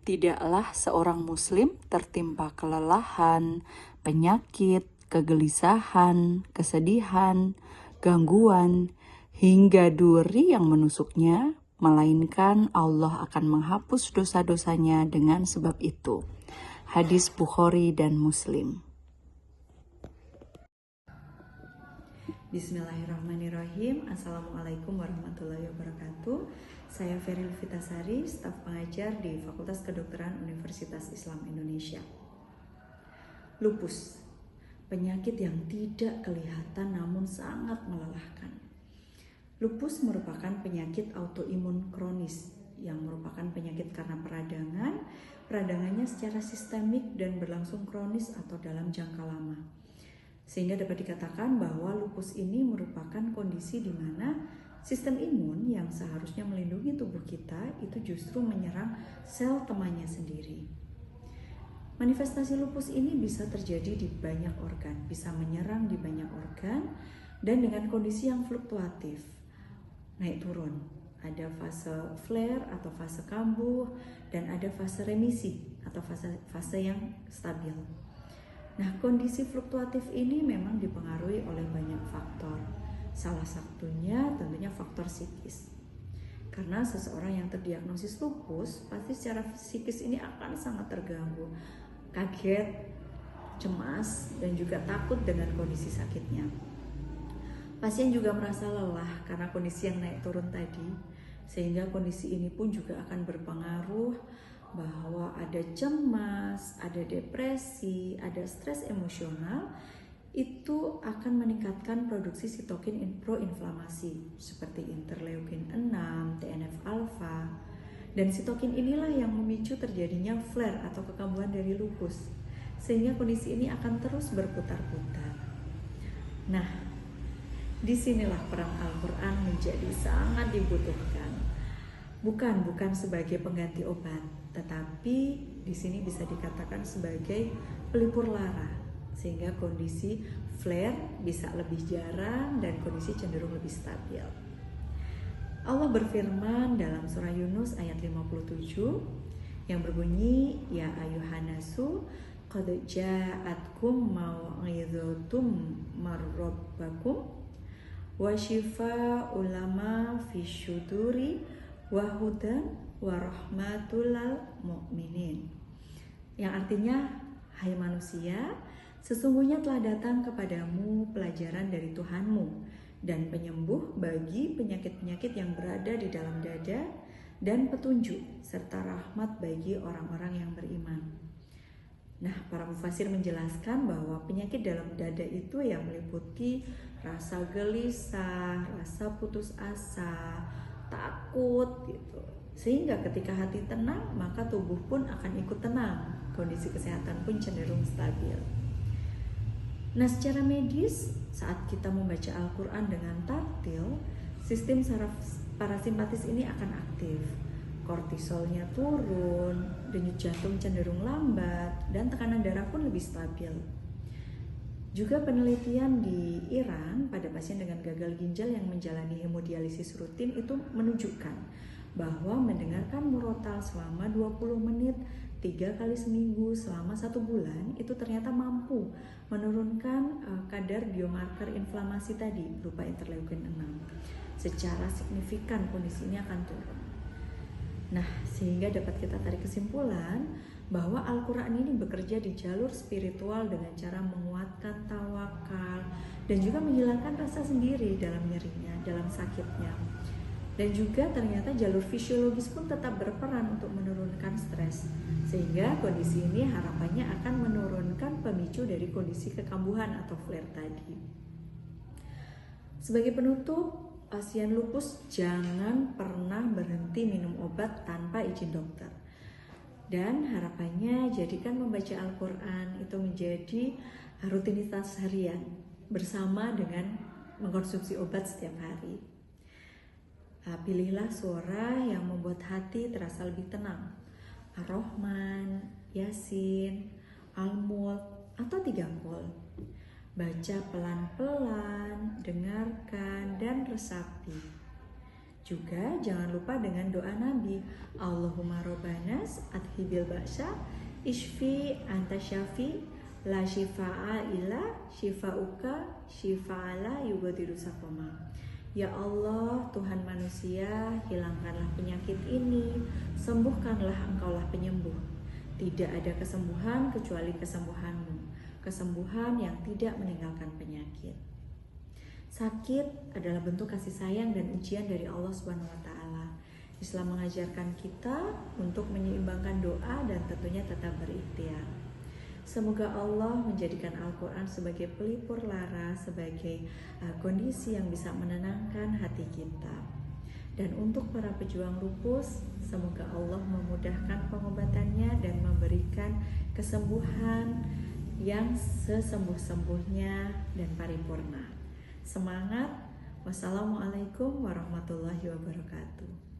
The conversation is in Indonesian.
Tidaklah seorang muslim tertimpa kelelahan, penyakit, kegelisahan, kesedihan, gangguan, hingga duri yang menusuknya, melainkan Allah akan menghapus dosa-dosanya dengan sebab itu. Hadis Bukhari dan Muslim. Bismillahirrahmanirrahim. Assalamualaikum warahmatullahi wabarakatuh. Saya Feril Vitasari, staf pengajar di Fakultas Kedokteran Universitas Islam Indonesia. Lupus, penyakit yang tidak kelihatan namun sangat melelahkan. Lupus merupakan penyakit autoimun kronis yang merupakan penyakit karena peradangannya secara sistemik dan berlangsung kronis atau dalam jangka lama. Sehingga dapat dikatakan bahwa lupus ini merupakan kondisi di mana sistem imun yang seharusnya melindungi tubuh kita itu justru menyerang sel temannya sendiri. Manifestasi lupus ini bisa terjadi di banyak organ, bisa menyerang di banyak organ dan dengan kondisi yang fluktuatif, naik turun. Ada fase flare atau fase kambuh dan ada fase remisi atau fase yang stabil. Nah, kondisi fluktuatif ini memang dipengaruhi oleh banyak faktor. Salah satunya tentunya faktor psikis. Karena seseorang yang terdiagnosis lupus, pasti secara psikis ini akan sangat terganggu, kaget, cemas, dan juga takut dengan kondisi sakitnya. Pasien juga merasa lelah karena kondisi yang naik turun tadi, sehingga kondisi ini pun juga akan berpengaruh bahwa ada cemas, ada depresi, ada stres emosional, itu akan meningkatkan produksi sitokin proinflamasi seperti interleukin 6, TNF-alfa. Dan sitokin inilah yang memicu terjadinya flare atau kekambuhan dari lupus, sehingga kondisi ini akan terus berputar-putar. Nah, disinilah peran Al-Quran menjadi sangat dibutuhkan. Bukan sebagai pengganti obat, tetapi di sini bisa dikatakan sebagai pelipur lara, sehingga kondisi flare bisa lebih jarang dan kondisi cenderung lebih stabil. Allah berfirman dalam surah Yunus ayat 57 yang berbunyi, Ya ayuhanasu qad ja'atkum mau'izatum marrabbakum wa shifa'ul lima fisyuduri wahudan warahmatul mu'minin, yang artinya, hai manusia, sesungguhnya telah datang kepadamu pelajaran dari Tuhanmu dan penyembuh bagi penyakit-penyakit yang berada di dalam dada dan petunjuk serta rahmat bagi orang-orang yang beriman. Nah, para mufasir menjelaskan bahwa penyakit dalam dada itu yang meliputi rasa gelisah, rasa putus asa, takut gitu. Sehingga ketika hati tenang, maka tubuh pun akan ikut tenang. Kondisi kesehatan pun cenderung stabil. Nah, secara medis, saat kita membaca Al-Quran dengan tartil, sistem saraf parasimpatis ini akan aktif. Kortisolnya turun, denyut jantung cenderung lambat, dan tekanan darah pun lebih stabil. Juga penelitian di Iran pada pasien dengan gagal ginjal yang menjalani hemodialisis rutin itu menunjukkan bahwa mendengarkan murotal selama 20 menit 3 kali seminggu selama 1 bulan itu ternyata mampu menurunkan kadar biomarker inflamasi tadi berupa interleukin 6. Secara signifikan kondisi ini akan turun. Nah, sehingga dapat kita tarik kesimpulan bahwa Al-Quran ini bekerja di jalur spiritual dengan cara menguatkan tawakal dan juga menghilangkan rasa sendiri dalam nyerinya, dalam sakitnya. Dan juga ternyata jalur fisiologis pun tetap berperan untuk menurunkan stres, sehingga kondisi ini harapannya akan menurunkan pemicu dari kondisi kekambuhan atau flare tadi. Sebagai penutup, pasien lupus jangan pernah berhenti minum obat tanpa izin dokter. Dan harapannya jadikan membaca Al-Quran itu menjadi rutinitas harian bersama dengan mengkonsumsi obat setiap hari. Pilihlah suara yang membuat hati terasa lebih tenang. Ar-Rahman, Yasin, Al-Mulk, atau 3 qul. Baca pelan-pelan, dengarkan, dan resapi. Juga jangan lupa dengan doa Nabi, Allahumma robbanas adhibil ba'sa ishfi anta syafi la shifa'a illa shifa'uka shifa'ala yugadiru saqama. Ya Allah, Tuhan manusia, hilangkanlah penyakit ini, sembuhkanlah Engkaulah penyembuh. Tidak ada kesembuhan kecuali kesembuhan-Mu, kesembuhan yang tidak meninggalkan penyakit. Sakit adalah bentuk kasih sayang dan ujian dari Allah Subhanahu wa taala. Islam mengajarkan kita untuk menyeimbangkan doa dan tentunya tetap berikhtiar. Semoga Allah menjadikan Al-Quran sebagai pelipur lara, sebagai kondisi yang bisa menenangkan hati kita. Dan untuk para pejuang lupus, semoga Allah memudahkan pengobatannya dan memberikan kesembuhan yang sesembuh-sembuhnya dan paripurna. Semangat. Wassalamualaikum warahmatullahi wabarakatuh.